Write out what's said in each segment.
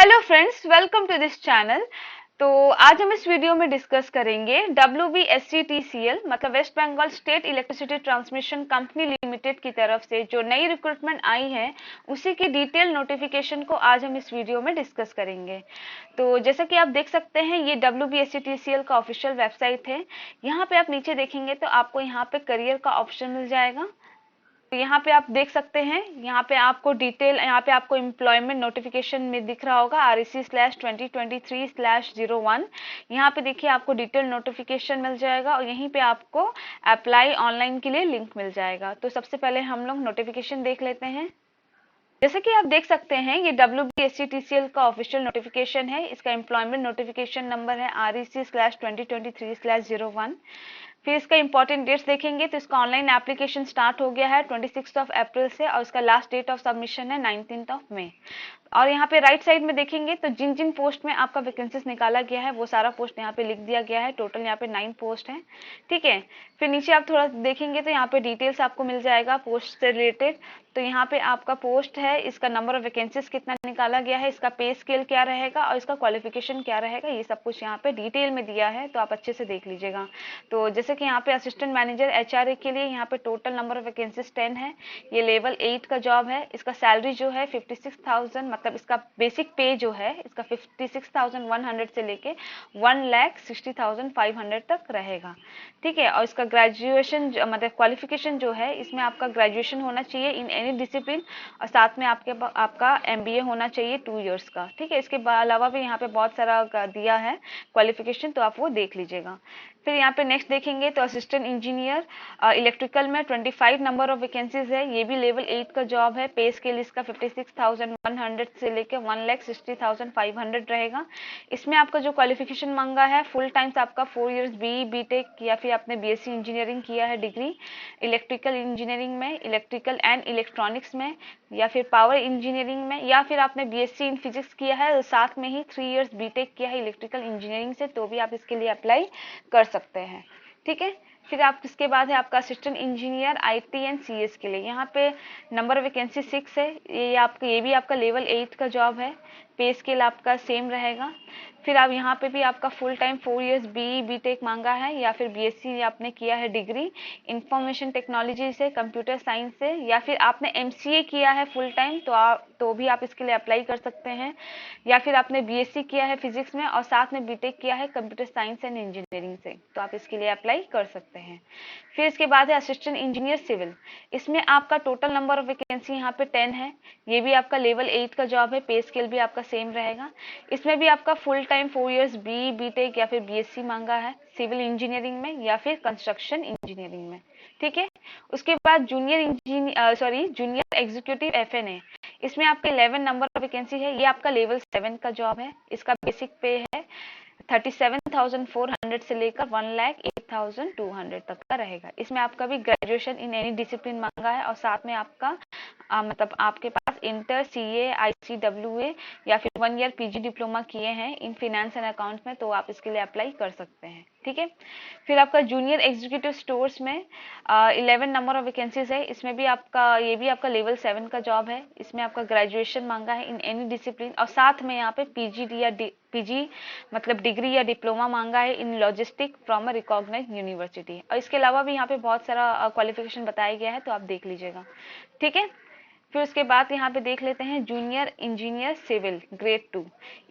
Hello friends, welcome to this channel. तो आज हम इस वीडियो में डिस्कस करेंगे WBSCTCL मतलब West Bengal State Electricity Transmission Company Limited की तरफ से जो नई रिक्रूटमेंट आई है उसी की डिटेल नोटिफिकेशन को आज हम इस वीडियो में डिस्कस करेंगे। तो जैसा कि आप देख सकते हैं ये WBSCTCL का ऑफिशियल वेबसाइट है। यहाँ पे आप नीचे देखेंगे तो आपको यहाँ पे करियर का ऑप्शन मिल जाएगा। तो यहाँ पे आप देख सकते हैं, यहाँ पे आपको डिटेल, यहाँ पे आपको एम्प्लॉयमेंट नोटिफिकेशन में दिख रहा होगा REC/2023/01। यहाँ पे देखिए आपको डिटेल नोटिफिकेशन मिल जाएगा और यहीं पे आपको अप्लाई ऑनलाइन के लिए लिंक मिल जाएगा। तो सबसे पहले हम लोग नोटिफिकेशन देख लेते हैं। जैसे कि आप देख सकते हैं ये WBSCTCL का ऑफिशियल नोटिफिकेशन है। इसका एम्प्लॉयमेंट नोटिफिकेशन नंबर है REC/2023/01। फिर इसका इंपॉर्टेंट डेट्स देखेंगे तो इसका ऑनलाइन एप्लीकेशन स्टार्ट हो गया है 26 अप्रैल से और इसका लास्ट डेट ऑफ सबमिशन है 19 मई। और यहाँ पे राइट साइड में देखेंगे तो जिन जिन पोस्ट में आपका वैकेंसीज निकाला गया है वो सारा पोस्ट यहाँ पे लिख दिया गया है। टोटल यहाँ पे 9 पोस्ट है, ठीक है। फिर नीचे आप थोड़ा देखेंगे तो यहाँ पे डिटेल्स आपको मिल जाएगा पोस्ट से रिलेटेड। तो यहाँ पे आपका पोस्ट है, इसका नंबर ऑफ वैकेंसीज कितना निकाला गया है, इसका पे स्केल क्या रहेगा और इसका क्वालिफिकेशन क्या रहेगा, ये सब कुछ यहाँ पे डिटेल में दिया है। तो आप अच्छे से देख लीजिएगा। तो जैसे कि यहाँ पे असिस्टेंट मैनेजर HRA के लिए यहाँ पे टोटल नंबर ऑफ वैकेंसीज 10 है। ये लेवल 8 का जॉब है। इसका सैलरी जो है 56,000 मतलब इसका बेसिक पे जो है इसका 56,100 से लेके 1,60,500 तक रहेगा, ठीक है। और इसका ग्रेजुएशन मतलब क्वालिफिकेशन जो है इसमें आपका ग्रेजुएशन होना चाहिए इन एनी डिसिप्लिन और साथ में आपका MBA होना चाहिए 2 इयर्स का, ठीक है। इसके अलावा भी यहाँ पे बहुत सारा दिया है क्वालिफिकेशन, तो आप वो देख लीजिएगा। फिर यहाँ पे नेक्स्ट देखेंगे तो असिस्टेंट इंजीनियर इलेक्ट्रिकल में 25 नंबर ऑफ वैकेंसीज है। ये भी लेवल 8 का जॉब है। पे स्केल इसका 56,100 से लेकर 1,60,500 रहेगा। इसमें आपका जो क्वालिफिकेशन मांगा है फुल टाइम्स आपका 4 इयर्स BE/BTech या फिर आपने BSc इंजीनियरिंग किया है डिग्री इलेक्ट्रिकल इंजीनियरिंग में, इलेक्ट्रिकल एंड इलेक्ट्रॉनिक्स में या फिर पावर इंजीनियरिंग में, या फिर आपने BSc इन फिजिक्स किया है और साथ में ही 3 इयर्स BTech किया है इलेक्ट्रिकल इंजीनियरिंग से, तो भी आप इसके लिए अप्लाई कर सकते हैं, ठीक है। फिर आप इसके बाद है आपका assistant engineer IT and CS के लिए। यहाँ पे नंबर वैकेंसी 6 है। ये भी आपका लेवल 8 का जॉब है। पे स्केल आपका सेम रहेगा। फिर आप यहाँ पे भी आपका फुल टाइम 4 इयर्स BE/BTech मांगा है या फिर BSc आपने किया है डिग्री इंफॉर्मेशन टेक्नोलॉजी से, कंप्यूटर साइंस से, या फिर आपने MCA किया है फुल टाइम तो भी आप इसके लिए अप्लाई कर सकते हैं, या फिर आपने BSc किया है फिजिक्स में और साथ में BTech किया है कंप्यूटर साइंस एंड इंजीनियरिंग से, तो आप इसके लिए अप्लाई कर सकते हैं। फिर इसके बाद है असिस्टेंट इंजीनियर सिविल। इसमें आपका टोटल नंबर ऑफ वैकेंसी यहाँ पे 10 है। ये भी आपका लेवल 8 का जॉब है। पे स्केल भी आपका सेम रहेगा। इसमें भी आपका फुल टाइम 4 इयर्स BE/BTech या फिर BSc मांगा है सिविल इंजीनियरिंग में या फिर कंस्ट्रक्शन इंजीनियरिंग में, ठीक है। उसके बाद जूनियर एग्जीक्यूटिव FNA। इसमें आपके 11 नंबर ऑफ वैकेंसी है। ये आपका लेवल 7 का जॉब है। इसका बेसिक पे है 37,400 से लेकर 1,08,200 तक का रहेगा। इसमें आपका भी ग्रेजुएशन इन एनी डिसिप्लिन मांगा है और साथ में आपका मतलब आपके पास इंटर CA ICWA या फिर 1 ईयर PG डिप्लोमा किए हैं इन फिनेंस एंड अकाउंट्स में, तो आप इसके लिए अप्लाई कर सकते हैं, ठीक है। फिर आपका जूनियर एग्जीक्यूटिव स्टोर्स में 11 नंबर ऑफ वैकेंसीज है। इसमें भी ये भी आपका लेवल 7 का जॉब है। इसमें आपका ग्रेजुएशन मांगा है इन एनी डिसिप्लिन और साथ में यहाँ पे PG मतलब डिग्री या डिप्लोमा मांगा है in logistic from a recognised university. और इसके अलावा भी यहाँ पे बहुत सारा क्वालिफिकेशन बताया गया है, तो आप देख लीजिएगा, ठीक है। फिर उसके बाद यहाँ पे देख लेते हैं जूनियर इंजीनियर सिविल ग्रेड 2।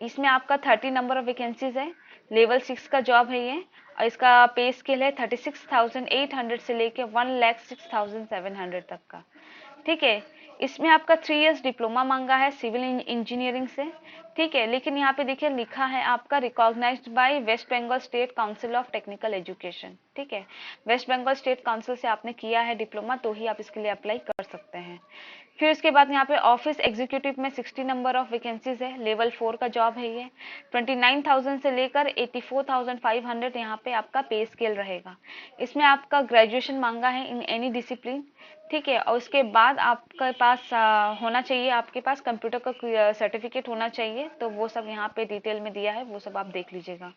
इसमें आपका 30 नंबर ऑफ वैकेंसीज है। लेवल 6 का जॉब है ये और इसका पे स्केल है 36,800 से लेके 1,06,700 तक का, ठीक है। इसमें आपका 3 इयर्स डिप्लोमा मांगा है सिविल इंजीनियरिंग से, ठीक है। लेकिन यहाँ पे देखिए लिखा है आपका recognised by West Bengal State Council of Technical Education, ठीक है। वेस्ट बंगाल स्टेट काउंसिल से आपने किया है डिप्लोमा तो ही आप इसके लिए अप्लाई कर सकते हैं। फिर उसके बाद यहाँ पे ऑफिस एग्जीक्यूटिव में 60 नंबर ऑफ वैकेंसीज है। लेवल 4 का जॉब है ये। 29,000 से लेकर 84,500 यहाँ पे आपका पे स्केल रहेगा। इसमें आपका ग्रेजुएशन मांगा है इन एनी डिसिप्लिन, ठीक है। और उसके बाद आपके पास होना चाहिए, आपके पास कंप्यूटर का सर्टिफिकेट होना चाहिए, तो वो सब यहाँ पे डिटेल में दिया है, वो सब आप देख लीजिएगा।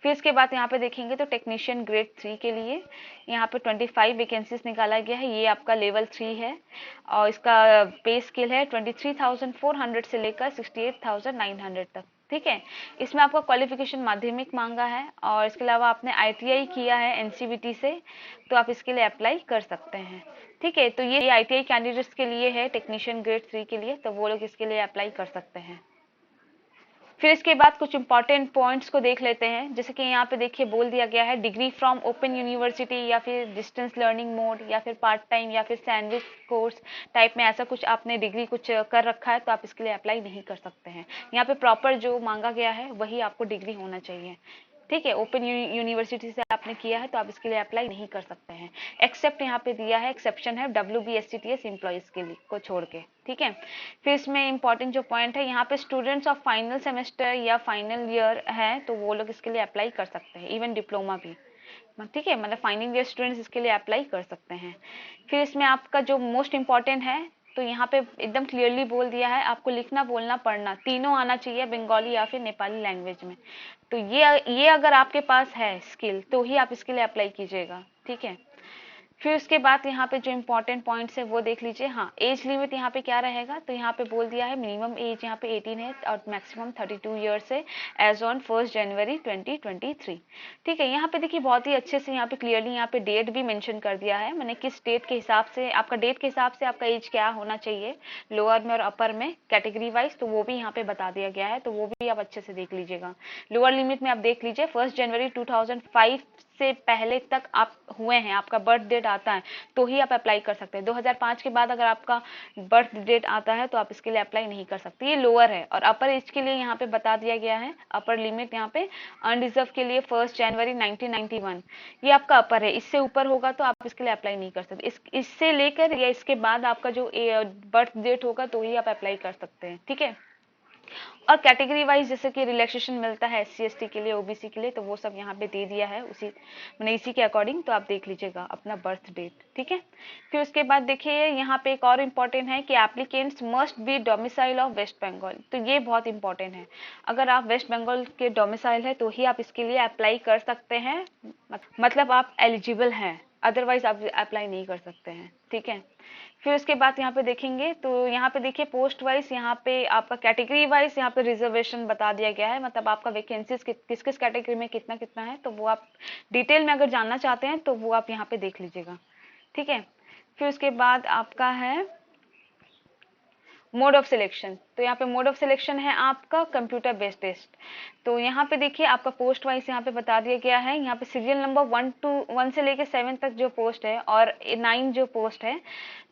फिर इसके बाद यहाँ पे देखेंगे तो टेक्नीशियन ग्रेड 3 के लिए यहाँ पे 25 वैकेंसीज निकाला गया है। ये आपका लेवल 3 है और इसका पे स्केल है 23,400 से लेकर 68,900 तक। ठीक है, इसमें आपका क्वालिफिकेशन माध्यमिक मांगा है और इसके अलावा आपने ITI किया है NCVT से, तो आप इसके लिए अप्लाई कर सकते हैं। ठीक है, तो ये ITI कैंडिडेट्स के लिए है, टेक्नीशियन ग्रेड 3 के लिए, तो वो लोग इसके लिए अप्लाई कर सकते हैं। फिर इसके बाद कुछ इंपॉर्टेंट पॉइंट्स को देख लेते हैं। जैसे कि यहाँ पे देखिए बोल दिया गया है डिग्री फ्रॉम ओपन यूनिवर्सिटी या फिर डिस्टेंस लर्निंग मोड या फिर पार्ट टाइम या फिर सैंडविच कोर्स टाइप में ऐसा कुछ आपने डिग्री कुछ कर रखा है तो आप इसके लिए अप्लाई नहीं कर सकते हैं। यहाँ पे प्रॉपर जो मांगा गया है वही आपको डिग्री होना चाहिए। ठीक है, ओपन यूनिवर्सिटी से आपने किया है तो आप इसके लिए अप्लाई नहीं कर सकते हैं। एक्सेप्ट यहाँ पे दिया है, एक्सेप्शन है WBSCTS एम्प्लॉइज के लिए को छोड़ के। ठीक है, फिर इसमें इंपॉर्टेंट जो पॉइंट है यहाँ पे स्टूडेंट्स ऑफ फाइनल सेमेस्टर या फाइनल ईयर है तो वो लोग इसके लिए अप्लाई कर सकते हैं, इवन डिप्लोमा भी। ठीक है, मतलब फाइनल ईयर स्टूडेंट्स इसके लिए अप्लाई कर सकते हैं। फिर इसमें आपका जो मोस्ट इंपॉर्टेंट है तो यहाँ पे एकदम क्लियरली बोल दिया है आपको लिखना बोलना पढ़ना तीनों आना चाहिए, बंगाली या फिर नेपाली लैंग्वेज में। तो ये अगर आपके पास है स्किल तो ही आप इसके लिए अप्लाई कीजिएगा। ठीक है, फिर उसके बाद यहाँ पे जो इम्पोर्टेंट पॉइंट्स है वो देख लीजिए। हाँ, एज लिमिट यहाँ पे क्या रहेगा तो यहाँ पे बोल दिया है मिनिमम एज यहाँ पे 18 है और मैक्सिमम 32 ईयर्स है एज ऑन 1 जनवरी 2023। ठीक है, यहाँ पे देखिए बहुत ही अच्छे से यहाँ पे क्लियरली यहाँ पे डेट भी मेंशन कर दिया है, मैंने किस डेट के हिसाब से आपका डेट के हिसाब से आपका एज क्या होना चाहिए लोअर में और अपर में कैटेगरी वाइज, तो वो भी यहाँ पे बता दिया गया है, तो वो भी आप अच्छे से देख लीजिएगा। लोअर लिमिट में आप देख लीजिए 1 जनवरी 2005 से पहले तक आप हुए हैं, आपका बर्थ डेट आता है तो ही आप अप्लाई कर सकते हैं। 2005 के बाद अगर आपका बर्थ डेट आता है तो आप इसके लिए अप्लाई नहीं कर सकते, ये लोअर है। और अपर एज के लिए यहाँ पे बता दिया गया है, अपर लिमिट यहाँ पे अनरिजर्व के लिए 1 जनवरी 1991 ये आपका अपर है, इससे ऊपर होगा तो आप इसके लिए अप्लाई नहीं कर सकते। इससे लेकर या इसके बाद आपका जो बर्थ डेट होगा तो ही आप अप्लाई कर सकते हैं। ठीक है, और कैटेगरी वाइज जैसे कि रिलैक्सेशन मिलता है SC ST के लिए, OBC के लिए, तो वो सब यहाँ पे दे दिया है उसी मैंने इसी के अकॉर्डिंग, तो आप देख लीजिएगा अपना बर्थ डेट। ठीक है, फिर उसके बाद देखिए यहाँ पे एक और इम्पोर्टेंट है कि applicants must be domicile of West Bengal, तो ये बहुत इंपॉर्टेंट है। अगर आप वेस्ट बंगाल के डोमिसाइल है तो ही आप इसके लिए अप्लाई कर सकते हैं, मतलब आप एलिजिबल हैं, अदरवाइज आप अप्लाई नहीं कर सकते हैं। ठीक है, फिर उसके बाद यहाँ पे देखेंगे तो यहाँ पे देखिए पोस्ट वाइज यहाँ पे आपका कैटेगरी वाइज यहाँ पे रिजर्वेशन बता दिया गया है, मतलब आपका वैकेंसीज किस किस कैटेगरी में कितना कितना है, तो वो आप डिटेल में अगर जानना चाहते हैं तो वो आप यहाँ पे देख लीजिएगा। ठीक है, फिर उसके बाद आपका है मोड ऑफ सिलेक्शन, तो यहाँ पे मोड ऑफ सिलेक्शन है आपका कंप्यूटर बेस्ड टेस्ट। तो यहाँ पे देखिए आपका पोस्ट वाइज यहाँ पे बता दिया गया है, यहाँ पे सीरियल नंबर 1 से लेके 7 तक जो पोस्ट है और 9 जो पोस्ट है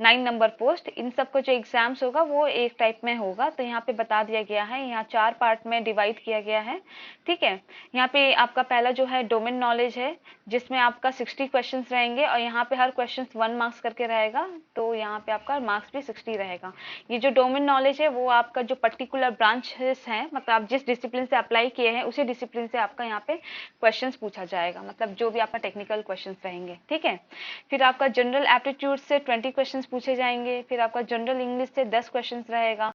9 नंबर पोस्ट, इन सबको जो एग्जाम्स होगा वो एक टाइप में होगा। तो यहाँ पे बता दिया गया है, यहाँ 4 पार्ट में डिवाइड किया गया है। ठीक है, यहाँ पे आपका पहला जो है डोमेन नॉलेज है जिसमें आपका 60 क्वेश्चन रहेंगे और यहाँ पे हर क्वेश्चन 1 मार्क्स करके रहेगा, तो यहाँ पे आपका मार्क्स भी 60 रहेगा। ये जो डोमेन नॉलेज है वो आपका जो पर्टिकुलर ब्रांचेस हैं, मतलब आप जिस डिसिप्लिन से अप्लाई किए हैं उसी डिसिप्लिन से आपका यहाँ पे क्वेश्चंस पूछा जाएगा, मतलब जो भी आपका टेक्निकल क्वेश्चंस रहेंगे। ठीक है, फिर आपका जनरल एप्टीट्यूड से 20 क्वेश्चंस पूछे जाएंगे, फिर आपका जनरल इंग्लिश से 10 क्वेश्चंस रहेगा,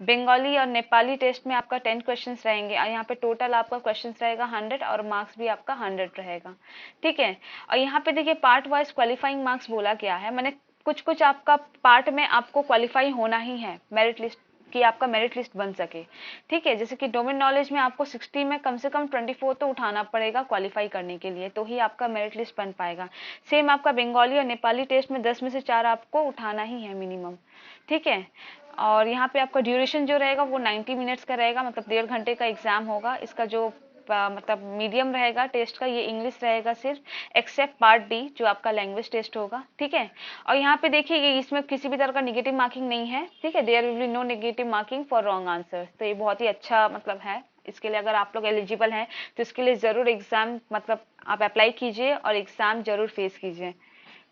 बंगाली और नेपाली टेस्ट में आपका 10 क्वेश्चंस रहेंगे और यहाँ पे टोटल आपका क्वेश्चंस रहेगा 100 और मार्क्स भी आपका 100 रहेगा। ठीक है, और यहाँ पे देखिए पार्ट वाइज क्वालिफाइंग मार्क्स बोला गया है, मैंने कुछ आपका पार्ट में आपको क्वालिफाई होना ही है मेरिट लिस्ट कि आपका मेरिट लिस्ट बन सके। ठीक है, जैसे कि डोमेन नॉलेज में आपको 60 में कम से कम 24 तो उठाना पड़ेगा क्वालिफाई करने के लिए, तो ही आपका मेरिट लिस्ट बन पाएगा। सेम आपका बंगाली और नेपाली टेस्ट में 10 में से 4 आपको उठाना ही है मिनिमम। ठीक है, और यहाँ पे आपका ड्यूरेशन जो रहेगा वो 90 मिनट्स का रहेगा, मतलब 1.5 घंटे का एग्जाम होगा। इसका जो मतलब मीडियम रहेगा टेस्ट का, ये इंग्लिश रहेगा सिर्फ, एक्सेप्ट पार्ट डी जो आपका लैंग्वेज टेस्ट होगा। ठीक है, और यहाँ पे देखिए ये इसमें किसी भी तरह का नेगेटिव मार्किंग नहीं है। ठीक है, there will be no negative marking for wrong answer, तो ये बहुत ही अच्छा मतलब है। इसके लिए अगर आप लोग एलिजिबल हैं तो इसके लिए जरूर एग्जाम मतलब आप अप्लाई कीजिए और एग्जाम जरूर फेस कीजिए।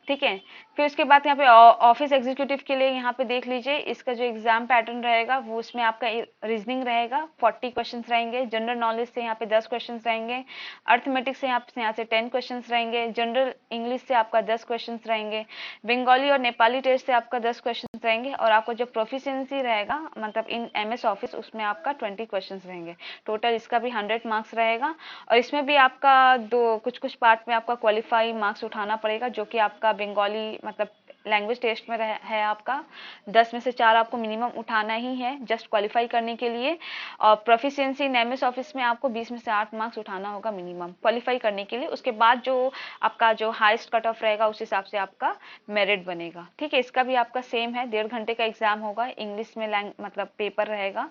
ठीक है, फिर उसके बाद यहाँ पे ऑफिस एग्जीक्यूटिव के लिए यहाँ पे देख लीजिए इसका जो एग्जाम पैटर्न रहेगा वो उसमें आपका रीजनिंग रहेगा 40 क्वेश्चंस रहेंगे, जनरल नॉलेज से यहाँ पे 10 क्वेश्चंस रहेंगे, अर्थमेटिक्स से यहाँ से 10 क्वेश्चंस रहेंगे, जनरल इंग्लिश से आपका 10 क्वेश्चंस रहेंगे, बंगाली और नेपाली टेस्ट से आपका 10 क्वेश्चंस रहेंगे और आपको जो प्रोफिशिएंसी रहेगा मतलब इन MS ऑफिस उसमें आपका 20 क्वेश्चंस रहेंगे। टोटल इसका भी 100 मार्क्स रहेगा और इसमें भी आपका कुछ पार्ट में आपका क्वालिफाई मार्क्स उठाना पड़ेगा जो कि आपका बंगाली मतलब लैंग्वेज टेस्ट में है आपका 10 में से 4 आपको मिनिमम उठाना ही है जस्ट क्वालिफाई करने के लिए। और प्रोफिशिएंसी इन एमएस ऑफिस में आपको 20 में से 8 मार्क्स उठाना होगा मिनिमम क्वालिफाई करने के लिए। उसके बाद जो आपका जो हाईएस्ट कट ऑफ रहेगा उस हिसाब से आपका मेरिट बनेगा। ठीक है, इसका भी आपका सेम है, 1.5 घंटे का एग्जाम होगा, इंग्लिश में मतलब पेपर रहेगा,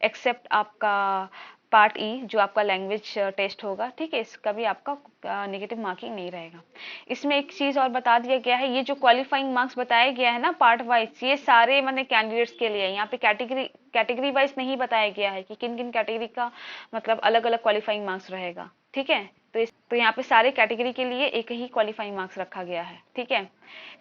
एक्सेप्ट आपका पार्ट ई जो आपका लैंग्वेज टेस्ट होगा। ठीक है, इसका भी आपका नेगेटिव मार्किंग नहीं रहेगा। इसमें एक चीज और बता दिया गया है, ये जो क्वालिफाइंग मार्क्स बताया गया है ना पार्ट वाइज, ये सारे मैंने कैंडिडेट्स के लिए, यहाँ पे कैटेगरी वाइज नहीं बताया गया है कि किन किन कैटेगरी का मतलब अलग अलग क्वालिफाइंग मार्क्स रहेगा। ठीक है, तो यहाँ पे सारे कैटेगरी के लिए एक ही क्वालिफाइंग मार्क्स रखा गया है। ठीक है,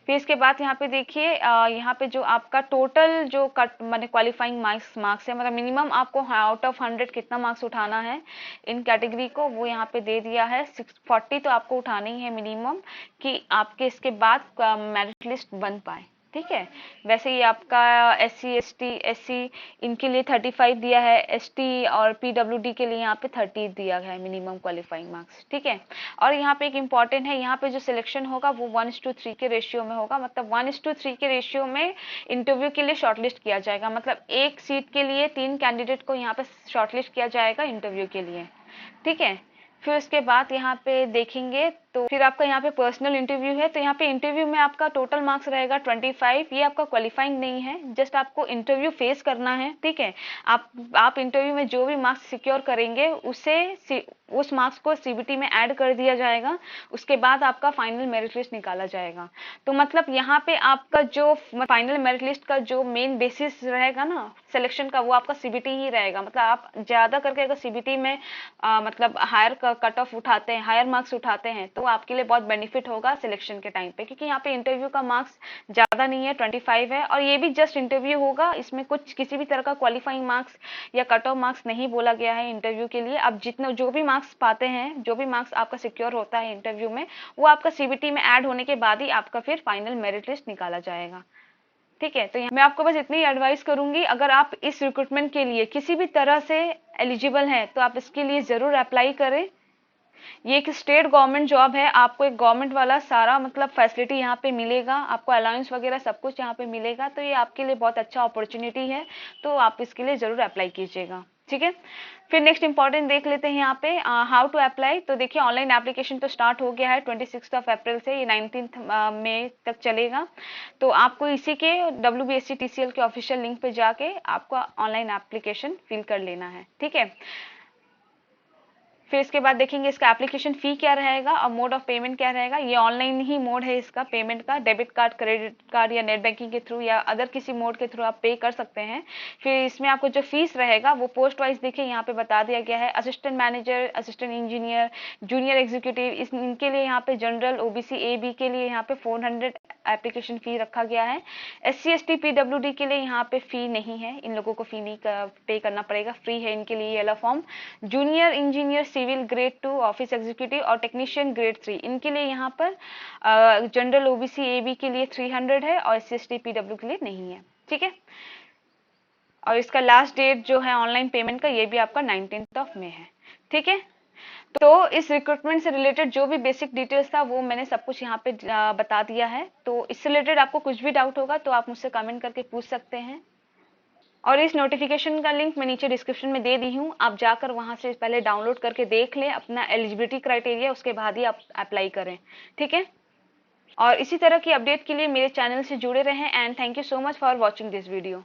फिर इसके बाद यहाँ पे देखिए, यहाँ पे जो आपका टोटल जो कट माने क्वालिफाइंग मार्क्स है, मतलब मिनिमम आपको आउट ऑफ 100 कितना मार्क्स उठाना है इन कैटेगरी को, वो यहाँ पे दे दिया है 640 तो आपको उठाना ही है मिनिमम, कि आपके इसके बाद मेरिट लिस्ट बन पाए। ठीक है, वैसे ये आपका SC ST SC इनके लिए 35 दिया है, ST और PWD के लिए यहाँ पे 30 दिया है मिनिमम क्वालिफाइंग मार्क्स। ठीक है, और यहाँ पे एक इम्पॉर्टेंट है, यहाँ पे जो सिलेक्शन होगा वो 1:3 के रेशियो में होगा, मतलब 1:3 के रेशियो में इंटरव्यू के लिए शॉर्टलिस्ट किया जाएगा, मतलब एक सीट के लिए 3 कैंडिडेट को यहाँ पे शॉर्टलिस्ट किया जाएगा इंटरव्यू के लिए। ठीक है, फिर उसके बाद यहाँ पे देखेंगे तो फिर आपका यहाँ पे पर्सनल इंटरव्यू है, तो यहाँ पे इंटरव्यू में आपका टोटल मार्क्स रहेगा 25, ये आपका क्वालिफाइंग नहीं है, जस्ट आपको इंटरव्यू फेस करना है। ठीक है, आप इंटरव्यू में जो भी मार्क्स सिक्योर करेंगे उस मार्क्स को CBT में ऐड कर दिया जाएगा, उसके बाद आपका फाइनल मेरिट लिस्ट निकाला जाएगा। तो मतलब यहाँ पे आपका जो फाइनल मेरिट लिस्ट का जो मेन बेसिस रहेगा ना सिलेक्शन का, वो आपका CBT ही रहेगा। मतलब आप ज्यादा करके अगर CBT में मतलब हायर कट ऑफ उठाते हैं, हायर मार्क्स उठाते हैं, तो आपके लिए बहुत बेनिफिट होगा सिलेक्शन के टाइम पे, क्योंकि यहाँ पे इंटरव्यू का मार्क्स ज्यादा नहीं है, 25 है, और ये भी जस्ट इंटरव्यू होगा, इसमें कुछ किसी भी तरह का क्वालिफाइंग मार्क्स या कट ऑफ मार्क्स नहीं बोला गया है इंटरव्यू के लिए। अब जितने जो भी मार्क्स पाते हैं, जो भी मार्क्स आपका सिक्योर होता है इंटरव्यू में, वो आपका CBT में ऐड होने के बाद ही आपका फिर फाइनल मेरिट लिस्ट निकाला जाएगा। ठीक है, तो मैं आपको बस इतनी एडवाइस करूंगी, अगर आप इस रिक्रूटमेंट के लिए किसी भी तरह से एलिजिबल हैं तो आप इसके लिए जरूर अप्लाई करें। ये एक स्टेट गवर्नमेंट जॉब है, आपको एक गवर्नमेंट वाला सारा मतलब फैसिलिटी यहाँ पे मिलेगा, आपको अलाउंस वगैरह सब कुछ यहाँ पे मिलेगा, तो ये आपके लिए बहुत अच्छा अपॉर्चुनिटी है, तो आप इसके लिए जरूर अप्लाई कीजिएगा। ठीक है, फिर नेक्स्ट इंपॉर्टेंट देख लेते हैं यहाँ पे हाउ टू अप्लाई। तो देखिए ऑनलाइन एप्लीकेशन तो स्टार्ट हो गया है 26 अप्रैल से, ये 19 मई तक चलेगा। तो आपको इसी के WBSC TCL के ऑफिशियल लिंक पे जाके आपको ऑनलाइन एप्लीकेशन फिल कर लेना है। ठीक है, फिर इसके बाद देखेंगे इसका एप्लीकेशन फी क्या रहेगा और मोड ऑफ पेमेंट क्या रहेगा। ये ऑनलाइन ही मोड है इसका पेमेंट का, डेबिट कार्ड, क्रेडिट कार्ड या नेट बैंकिंग के थ्रू या अदर किसी मोड के थ्रू आप पे कर सकते हैं। फिर इसमें आपको जो फीस रहेगा वो पोस्ट वाइज देखिए यहाँ पे बता दिया गया है, assistant manager, assistant engineer, junior executive, इनके लिए यहाँ पे जनरल, OBC AB के लिए यहाँ पे 400 एप्लीकेशन फी रखा गया है। SC ST PWD के लिए यहाँ पे फी नहीं है, इन लोगों को फी नहीं पे करना पड़ेगा, फ्री है इनके लिए ये वाला form. Junior engineer civil grade 2, office executive और टेक्नीशियन ग्रेड 3, इनके लिए यहाँ पर जनरल, OBC AB के लिए 300 है और SC ST PWD के लिए नहीं है। ठीक है, और इसका लास्ट डेट जो है ऑनलाइन पेमेंट का, ये भी आपका 19 मई है। ठीक है, तो इस रिक्रूटमेंट से रिलेटेड जो भी बेसिक डिटेल्स था वो मैंने सब कुछ यहाँ पे बता दिया है। तो इससे रिलेटेड आपको कुछ भी डाउट होगा तो आप मुझसे कमेंट करके पूछ सकते हैं, और इस नोटिफिकेशन का लिंक मैं नीचे डिस्क्रिप्शन में दे दी हूँ, आप जाकर वहां से पहले डाउनलोड करके देख लें अपना एलिजिबिलिटी क्राइटेरिया, उसके बाद ही आप अप्लाई करें। ठीक है, और इसी तरह की अपडेट के लिए मेरे चैनल से जुड़े रहें, and thank you so much for watching this video.